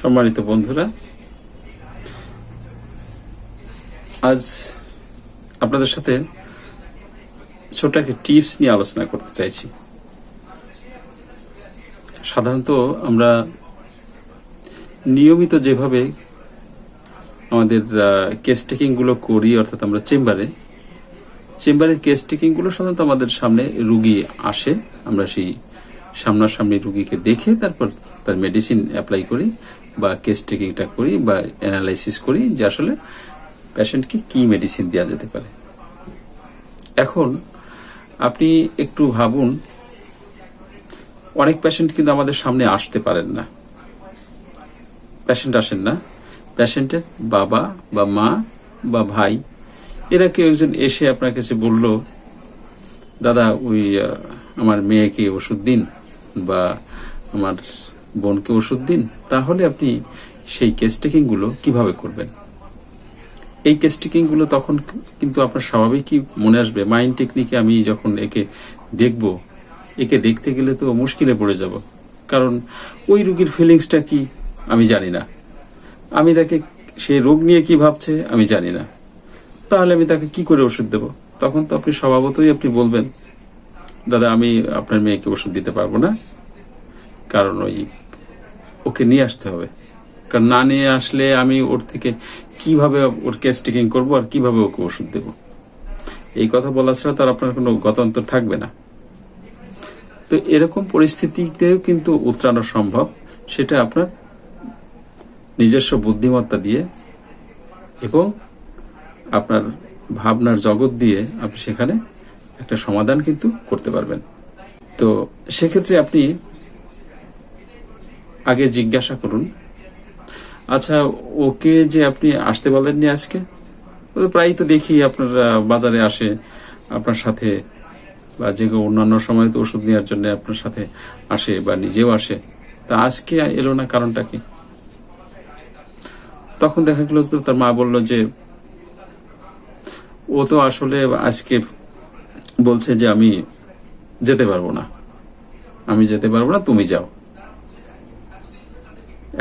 সম্মানিত বন্ধুরা, আজ আপনাদের সাথে ছোট একটা টিপস নিয়ে আলোচনা করতে চাইছি। সাধারণত আমরা নিয়মিত যেভাবে আমাদের কেস টেকিং গুলো করি, অর্থাৎ আমরা চেম্বারের কেস টেকিং গুলো সাধারণত আমাদের সামনে রুগী আসে, আমরা সেই সামনাসামনি রুগীকে দেখে তারপর তার মেডিসিন অ্যাপ্লাই করি বা কেস টেকিংটা করি বা অ্যানালাইসিস করি যে আসলে পেশেন্টকে কি মেডিসিন দেওয়া যেতে পারে। এখন আপনি একটু ভাবুন, অনেক পেশেন্ট কিন্তু আমাদের সামনে আসতে পারেন না, আসেন না, পেশেন্টের বাবা বা মা বা ভাই এরা কেউ একজন এসে আপনার কাছে বলল, দাদা ওই আমার মেয়েকে ওষুধ দিন বা আমার বোনকে ওষুধ দিন। তাহলে আপনি সেই কেস টেকিং গুলো কিভাবে করবেন? এই কেস টেকিং গুলো তখন কিন্তু আপনার স্বাভাবিকই মনে আসবে, মাইন্ড টেকনিকে আমি যখন একে দেখব, একে দেখতে গেলে তো মুশকিলে পড়ে যাব, কারণ ওই রোগীর ফিলিংসটা কি আমি জানি না, আমি তাকে সেই রোগ নিয়ে কি ভাবছে আমি জানি না, তাহলে আমি তাকে কি করে ওষুধ দেব? তখন তো আপনি স্বভাবতই আপনি বলবেন, দাদা আমি আপনার মেয়েকে ওষুধ দিতে পারবো না, কারণ ওকে নিয়ে আসতে হবে, কারণ না নিয়ে আসলে আমি ওর থেকে কিভাবে ওর কেস টেকিং করবো আর কিভাবে ওকে ওষুধ দেব? এই কথা বলা ছাড়া তার আপনার কোনো গতান্তর থাকবে না। তো এরকম পরিস্থিতিতেও কিন্তু উতরানো সম্ভব, সেটা আপনার নিজস্ব বুদ্ধিমত্তা দিয়ে এবং আপনার ভাবনার জগৎ দিয়ে আপনি সেখানে একটা সমাধান কিন্তু করতে পারবেন। তো সেক্ষেত্রে আপনি আগে জিজ্ঞাসা করুন, আচ্ছা ওকে যে আপনি আসতে বলেননি আজকে, প্রায়ই তো দেখি আপনার বাজারে আসে আপনার সাথে, বা যে অন্যান্য সময় তো ওষুধ নেওয়ার জন্য আপনার সাথে আসে বা নিজেও আসে, তা আজকে এলো না, কারণটা কি? তখন দেখা গেল তার মা বলল যে ও তো আসলে আজকে বলছে যে আমি যেতে পারবো না, তুমি যাও।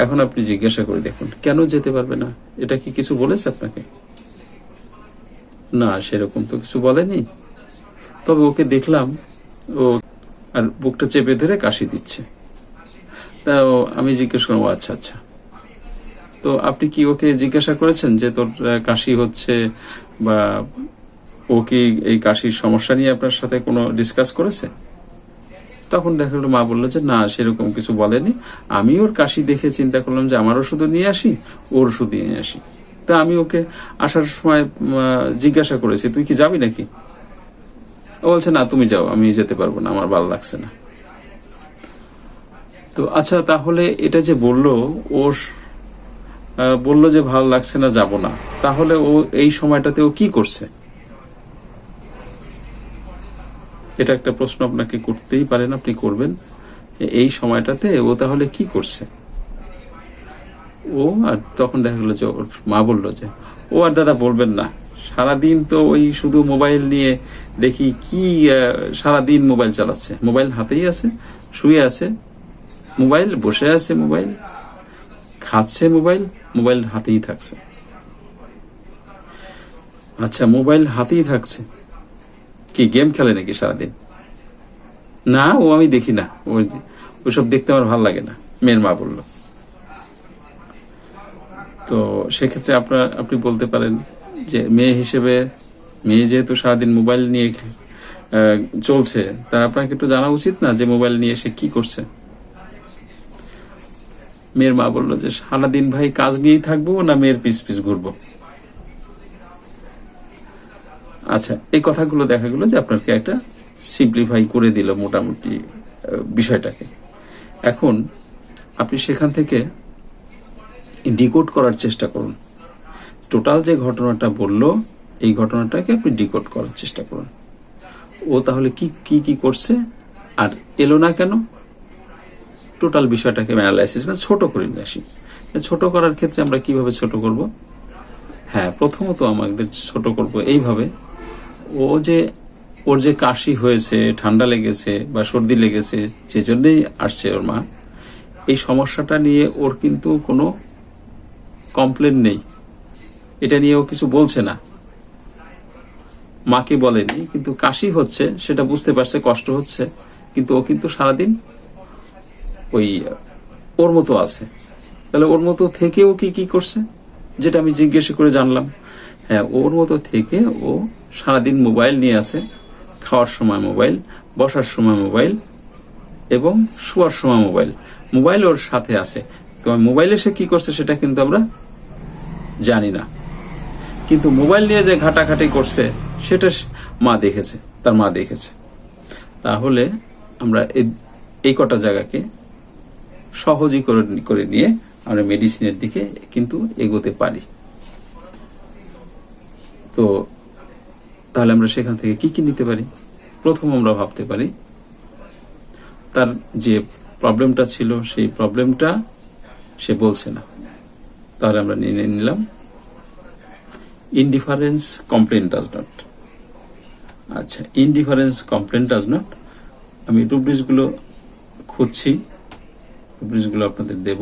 এখন আপনি জিজ্ঞাসা করে দেখুন, কেন যেতে পারবে না? এটা কি কিছু বলেছে আপনাকে? না, সেরকম তো কিছু বলেনি, তবে ওকে দেখলাম ও আর বুকটা চেপে ধরে কাশি দিচ্ছে। তা আমি জিজ্ঞেস করলাম, আচ্ছা আচ্ছা, তো আপনি কি ওকে জিজ্ঞাসা করেছেন যে তোর কাশি হচ্ছে বা ও কি এই কাশির সমস্যা নিয়ে আপনার সাথে কোনো ডিসকাস করেছে? তখন দেখা গেল মা বললো যে না, সেরকম কিছু বলেনি, আমি ওর কাশি দেখে চিন্তা করলাম যে আমার ওষুধ নিয়ে আসি, ওর ওষুধ নিয়ে আসি। তা আমি ওকে আসার সময় জিজ্ঞাসা করেছি, তুই কি যাবি নাকি? ও বলছে না, তুমি যাও, আমি যেতে পারবো না, আমার ভালো লাগছে না। তো আচ্ছা, তাহলে এটা যে বললো যে ভালো লাগছে না, যাব না, তাহলে ও এই সময়টাতে ও কি করছে? এটা একটা প্রশ্ন আপনাকে করতেই পারেন, আপনি করবেন, এই সময়টাতে ও তাহলে কি করছে? ও আর তখন দেখা গেল যে ওর মা বললো যে ও আর দাদা বলবেন না, সারাদিন তো ওই শুধু মোবাইল নিয়ে দেখি, কি সারাদিন মোবাইল চালাচ্ছে, মোবাইল হাতেই আছে, শুয়ে আছে মোবাইল, বসে আছে মোবাইল, খাচ্ছে মোবাইল হাতেই থাকছে। আচ্ছা, মোবাইল হাতেই থাকছে, কি গেম খেলে নাকি সারাদিন? না, ও আমি দেখি না, ওইসব দেখতে আমার ভালো লাগে না, মেয়ের মা বলল। তো সেক্ষেত্রে আপনি বলতে পারেন যে মেয়ে যেহেতু সারাদিন মোবাইল নিয়ে চলছে, তা আপনাকে একটু জানা উচিত না যে মোবাইল নিয়ে সে কি করছে? মেয়ের মা বলল যে সারাদিন ভাই কাজ নিয়েই থাকবো না মেয়ের পিছ পিছ ঘুরবো। আচ্ছা, এই কথাগুলো দেখা গেল যে আপনাকে একটা সিম্পলিফাই করে দিল মোটামুটি বিষয়টাকে। এখন আপনি সেখান থেকে ডিকোড করার চেষ্টা করুন, টোটাল যে ঘটনাটা বললো এই ঘটনাটাকে আপনি ডিকোড করার চেষ্টা করুন। ও তাহলে কি করছে আর এলো না কেন? টোটাল বিষয়টাকে অ্যানালাইসিস করে ছোট করে নিয়ে আসি। ছোট করার ক্ষেত্রে আমরা কিভাবে ছোট করব? হ্যাঁ, প্রথমত আমাদের ছোট করব এইভাবে যে ওর যে কাশি হয়েছে, ঠান্ডা লেগেছে বা সর্দি লেগেছে, যে জন্যই আসছে ওর মা, এই সমস্যাটা নিয়ে ওর কিন্তু কোনো কমপ্লেন নেই, এটা নিয়ে ও কিছু বলছে না, মাকে বলেনি, কিন্তু কাশি হচ্ছে সেটা বুঝতে পারছে, কষ্ট হচ্ছে, কিন্তু ও কিন্তু সারাদিন ওই ওর মতো আছে। তাহলে ওর মতো থেকেও কি করছে, যেটা আমি জিজ্ঞেস করে জানলাম, হ্যাঁ ওর মতো থেকে ও সারাদিন মোবাইল নিয়ে আছে, খাওয়ার সময় মোবাইল, বসার সময় মোবাইল এবং শোয়ার সময় মোবাইল, মোবাইল ওর সাথে আছে। মোবাইলে সে কি করছে সেটা কিন্তু আমরা জানি না, কিন্তু মোবাইল নিয়ে যে ঘাটাঘাটি করছে সেটা মা দেখেছে, তার মা দেখেছে। তাহলে আমরা এই কটা জায়গাকে সহজই করে নিয়ে আমরা মেডিসিনের দিকে কিন্তু এগোতে পারি। তো তাহলে আমরা সেখান থেকে কি নিতে পারি? প্রথম আমরা ভাবতে পারি তার যে প্রবলেমটা ছিল সেই প্রবলেমটা সে বলছে না, তাহলে আমরা নিয়ে নিলাম ইনডিফারেন্স কমপ্লেন ডাজ নট। আচ্ছা, ইনডিফারেন্স কমপ্লেন ডাজ নট, আমি রুব্রিক্সগুলো খুঁজছি, রুব্রিক্সগুলো আপনাদের দেব।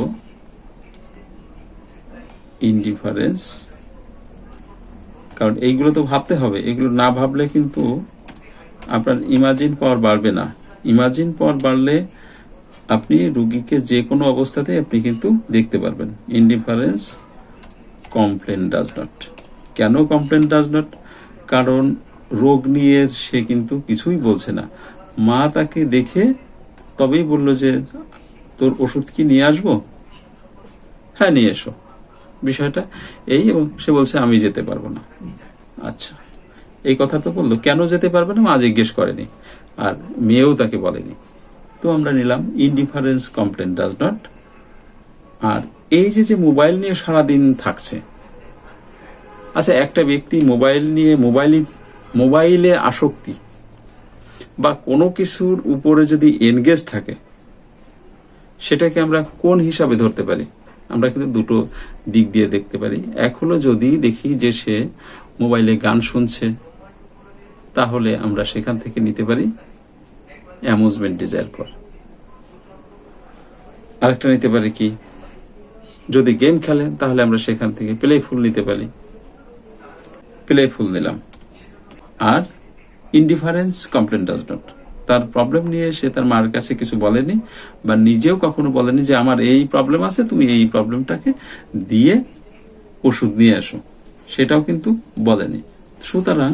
ইনডিফারেন্স, কারণ এইগুলো তো ভাবতে হবে, এগুলো না ভাবলে কিন্তু আপনার ইমাজিন পাওয়ার বাড়বে না। ইমাজিন পাওয়ার বাড়লে আপনি রুগীকে যে কোনো অবস্থাতে আপনি কিন্তু দেখতে পারবেন। ইনডিফারেন্স কমপ্লেন ডাজ নট, কেন কমপ্লেন ডাজ নট? কারণ রোগ নিয়ে সে কিন্তু কিছুই বলছে না, মা তাকে দেখে তবেই বলল যে তোর ওষুধ কি নিয়ে আসবো? হ্যাঁ নিয়ে এসো, বিষয়টা এই, এবং সে বলছে আমি যেতে পারবো না। আচ্ছা, এই কথা তো বললো, কেন যেতে পারবে না মা জিজ্ঞেস করেনি, আর মেয়েও তাকে বলেনি। তো আমরা নিলাম ইনডিফারেন্স কমপ্লেন ডাজ নট। আর এই যে মোবাইল নিয়ে সারাদিন থাকছে, আচ্ছা একটা ব্যক্তি মোবাইল নিয়ে মোবাইলে আসক্তি বা কোনো কিছুর উপরে যদি এনগেজ থাকে, সেটাকে আমরা কোন হিসাবে ধরতে পারি? আমরা কিন্তু দুটো দিক দিয়ে দেখতে পারি। এক হলো যদি দেখি যে সে মোবাইলে গান শুনছে, তাহলে আমরা সেখান থেকে নিতে পারি অ্যামুজমেন্ট ডিজায়ার পর। আরেকটা নিতে পারি কি, যদি গেম খেলে তাহলে আমরা সেখান থেকে প্লেফুল নিতে পারি, প্লেফুল নিলাম। আর ইনডিফারেন্স কমপ্লেন ডাজ নট, তার প্রবলেম নিয়ে সে তার মার কাছে কিছু বলেনি বা নিজেও কখনো বলেনি যে আমার এই প্রবলেম আছে, তুমি এই প্রবলেমটাকে দিয়ে ওষুধ নিয়ে আসো, সেটাও কিন্তু বলেনি। সুতরাং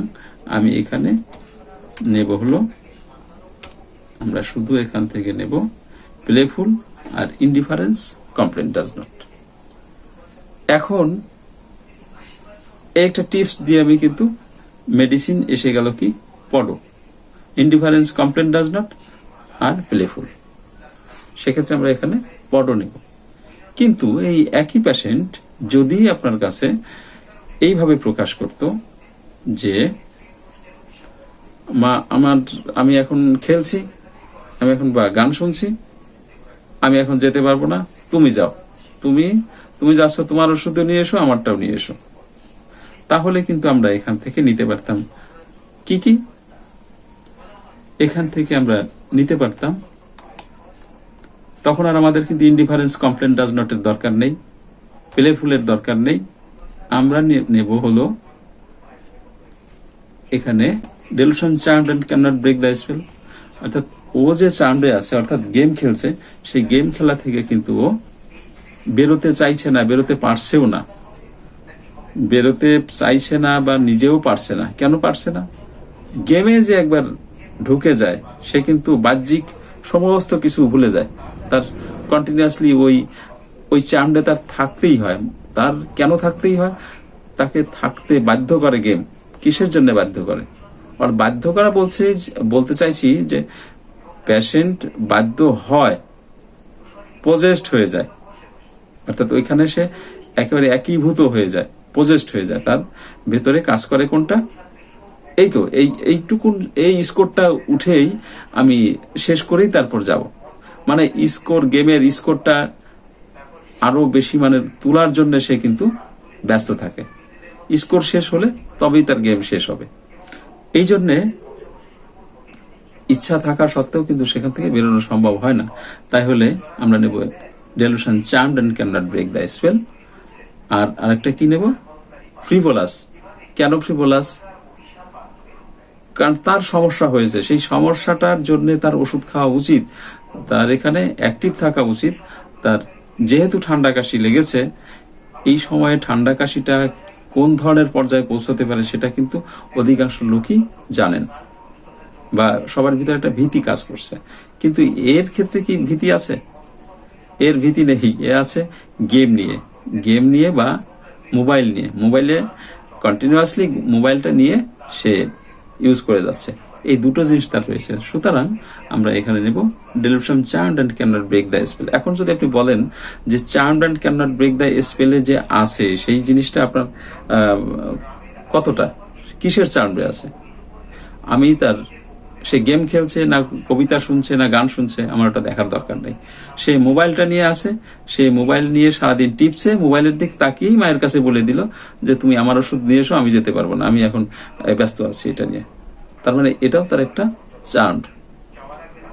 আমি এখানে নেব হলো, আমরা শুধু এখান থেকে নেব প্লেফুল আর ইনডিফারেন্স কমপ্লেন ডাজ নট। এখন একটা টিপস দিয়ে আমি কিন্তু মেডিসিন এসে গেল কি, পড়ো, ইনডিফারেন্স কমপ্লেন ডাজ নট আর প্লেফুল। সেক্ষেত্রে আমরা এখানে পড়ো নেব। কিন্তু এই একই পেশেন্ট যদি আপনার কাছে এইভাবে প্রকাশ করত যে মা আমি এখন খেলছি, আমি এখন বা গান শুনছি, আমি এখন যেতে পারবো না, তুমি যাও, তুমি যাচ্ছ, তোমার ওষুধ নিয়ে এসো, আমারটাও নিয়ে এসো, তাহলে কিন্তু আমরা এখান থেকে নিতে পারতাম কি এখান থেকে আমরা নিতে পারতাম, তখন আর আমাদের কিন্তু ইনডিফারেন্স কমপ্লেন ডাজ নটের দরকার নেই, প্লেফুলের দরকার নেই। আমরা নেব হলো এখানে delusion charmed and can not break the spell, অর্থাৎ ও যে চার্মডে আছে, অর্থাৎ গেম খেলছে, সেই গেম খেলা থেকে কিন্তু ও বেরোতে চাইছে না, বেরোতে পারছেও না, বেরোতে চাইছে না বা নিজেও পারছে না। কেন পারছে না? গেমে যে একবার ঢুকে যায় সে কিন্তু বাহ্যিক সমস্ত কিছু ভুলে যায়, তার কন্টিনিউয়াসলি ওই চার্মডে তার থাকতেই হয়। তার কেন থাকতেই হয়? তাকে থাকতে বাধ্য করে গেম। কিসের জন্য বাধ্য করে? আর বাধ্য করা বলতে চাইছি যে পেশেন্ট বাধ্য হয়, পজেসড হয়ে যায়, অর্থাৎ ওইখানে সে একেবারে একীভূত হয়ে যায়, পজেসড হয়ে যায়। তার ভেতরে কাজ করে কোনটা? এই তো এইটুকুন, এই স্কোরটা উঠেই আমি শেষ করেই তারপর যাব, মানে স্কোর, গেমের স্কোরটা আরো বেশি মানে তোলার জন্য সে কিন্তু ব্যস্ত থাকে। স্কোর শেষ হলে তবেই তার গেম শেষ হবে। এই জন্যে ইচ্ছা থাকা সত্ত্বেও কিন্তু সেখান থেকে বেরোনো সম্ভব হয় না। তাই হলে আমরা নেব delusion charmed and can not break the spell. আর আরেকটা কি নেব? ফ্রিভোলাস। কেন ফ্রিভোলাস? কারণ তার সমস্যা হয়েছে, সেই সমস্যাটার জন্য তার ওষুধ খাওয়া উচিত, তার এখানে অ্যাক্টিভ থাকা উচিত। তার যেহেতু ঠান্ডা কাশি লেগেছে, এই সময়ে ঠান্ডা কাশিটা কোন ধরনের পর্যায়ে পৌঁছাতে পারে সেটা কিন্তু অধিকাংশ লোকই জানেন, বা সবার ভিতরে একটা ভীতি কাজ করছে। কিন্তু এর ক্ষেত্রে কি ভীতি আছে? এর ভীতি নেই। এ আছে গেম নিয়ে বা মোবাইল নিয়ে। মোবাইলে কন্টিনিউয়াসলি মোবাইলটা নিয়ে সে ইউজ করে যাচ্ছে। এই দুটো জিনিস তার রয়েছে। সুতরাং আমরা এখানে নেব delusion charmed and can not break the spell. এখন যদি আপনি বলেন যে charmed and can not break the স্পেলে যে আছে, সেই জিনিসটা আপনার কতটা, কিসের চার্মডে আছে? আমি তার, সে গেম খেলছে না কবিতা শুনছে না গান শুনছে, আমার ওটা দেখার দরকার নেই। সে মোবাইলটা নিয়ে আসে, সে মোবাইল নিয়ে সারাদিন টিপছে, মোবাইলের দিক তাকিয়েই মায়ের কাছে বলে দিল যে তুমি আমার ওষুধ নিয়ে এসো, আমি যেতে পারবো না, আমি এখন ব্যস্ত আছি এটা নিয়ে। তার মানে এটাও তার একটা চার্ম।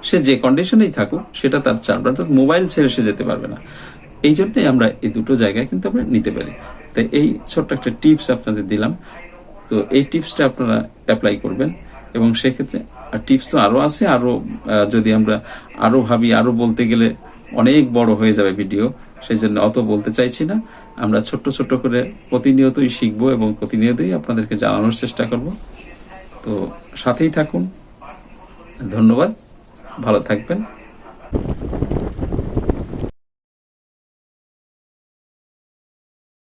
সে যে কন্ডিশনেই থাকুক সেটা তার চার্ম, অর্থাৎ মোবাইল ছেড়ে সে যেতে পারবে না। এই জন্যই আমরা এই দুটো জায়গায় কিন্তু আমরা নিতে পারি। তাই এই ছোট্ট একটা টিপস আপনাদের দিলাম। তো এই টিপসটা আপনারা অ্যাপ্লাই করবেন, এবং সেক্ষেত্রে টিপস তো আরো আছে, আরো যদি আমরা আরো ভাবি, আরো বলতে গেলে অনেক বড় হয়ে যাবে ভিডিও, সেই জন্য অত বলতে চাইছি না। আমরা ছোট্ট ছোট্ট করে প্রতিনিয়তই শিখবো এবং প্রতিনিয়তই আপনাদেরকে জানানোর চেষ্টা করব। তো সাথেই থাকুন। ধন্যবাদ, ভালো থাকবেন।